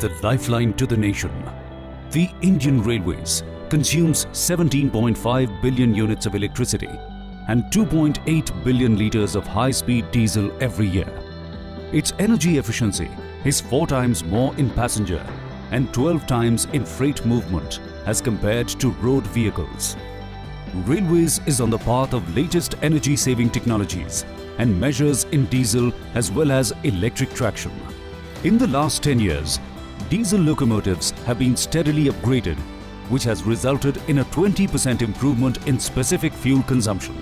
the lifeline to the nation. The Indian Railways consumes 17.5 billion units of electricity and 2.8 billion litres of high-speed diesel every year. Its energy efficiency is 4 times more in passenger and 12 times in freight movement as compared to road vehicles. Railways is on the path of latest energy-saving technologies and measures in diesel as well as electric traction. In the last 10 years, diesel locomotives have been steadily upgraded, which has resulted in a 20% improvement in specific fuel consumption,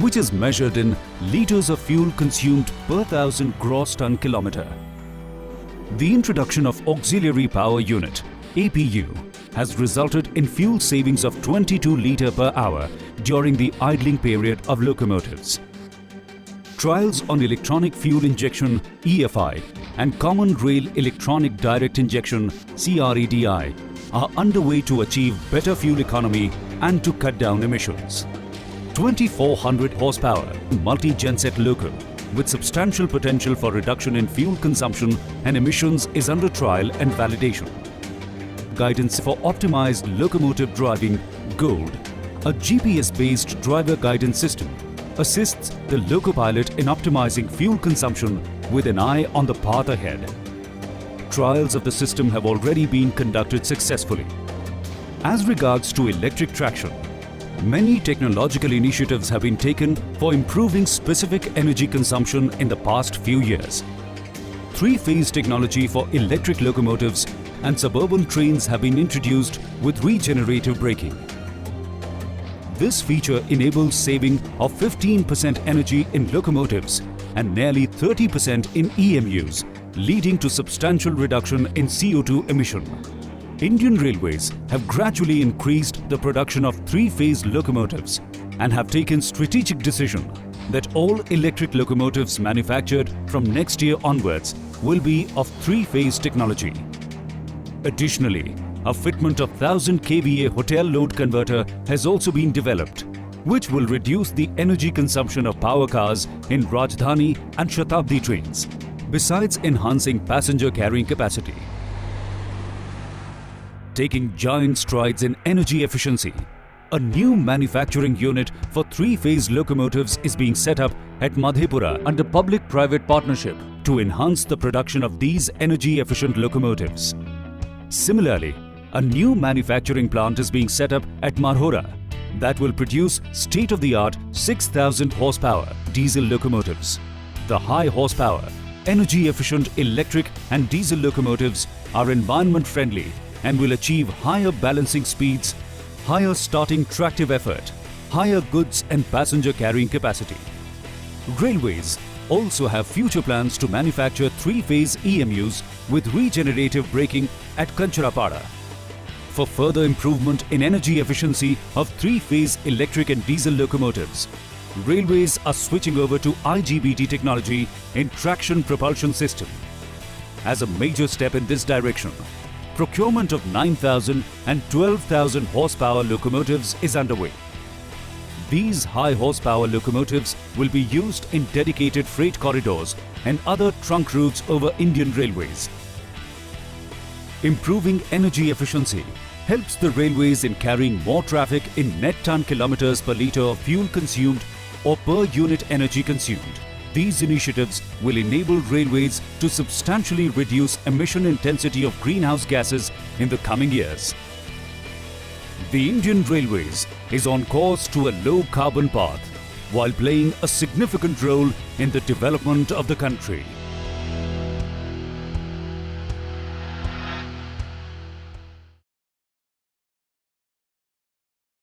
which is measured in litres of fuel consumed per 1000 gross ton kilometre. The introduction of Auxiliary Power Unit (APU) has resulted in fuel savings of 22 litre per hour during the idling period of locomotives. Trials on electronic fuel injection (EFI) and Common Rail Electronic Direct Injection (CREDI) are underway to achieve better fuel economy and to cut down emissions. 2400 horsepower multi-genset loco with substantial potential for reduction in fuel consumption and emissions is under trial and validation. Guidance for optimized locomotive driving GOLD, a GPS-based driver guidance system, assists the locopilot in optimizing fuel consumption with an eye on the path ahead. Trials of the system have already been conducted successfully. As regards to electric traction, many technological initiatives have been taken for improving specific energy consumption in the past few years. 3-phase technology for electric locomotives and suburban trains have been introduced with regenerative braking. This feature enables saving of 15% energy in locomotives and nearly 30% in EMUs, leading to substantial reduction in CO2 emission. Indian Railways have gradually increased the production of 3-phase locomotives and have taken strategic decision that all electric locomotives manufactured from next year onwards will be of 3-phase technology. Additionally, a fitment of 1000 kVA hotel load converter has also been developed, which will reduce the energy consumption of power cars in Rajdhani and Shatabdi trains, besides enhancing passenger carrying capacity. Taking giant strides in energy efficiency, a new manufacturing unit for 3-phase locomotives is being set up at Madhepura under public-private partnership to enhance the production of these energy-efficient locomotives. Similarly, a new manufacturing plant is being set up at Marhora that will produce state-of-the-art 6,000 horsepower diesel locomotives. The high horsepower, energy-efficient electric and diesel locomotives are environment-friendly and will achieve higher balancing speeds, higher starting tractive effort, higher goods and passenger carrying capacity. Railways also have future plans to manufacture 3-phase EMUs with regenerative braking at Kancharapara. For further improvement in energy efficiency of 3-phase electric and diesel locomotives, Railways are switching over to IGBT technology in traction propulsion system. As a major step in this direction, procurement of 9,000 and 12,000 horsepower locomotives is underway. These high horsepower locomotives will be used in dedicated freight corridors and other trunk routes over Indian Railways. Improving energy efficiency helps the railways in carrying more traffic in net ton kilometers per litre of fuel consumed or per unit energy consumed. These initiatives will enable railways to substantially reduce emission intensity of greenhouse gases in the coming years. The Indian Railways is on course to a low carbon path while playing a significant role in the development of the country.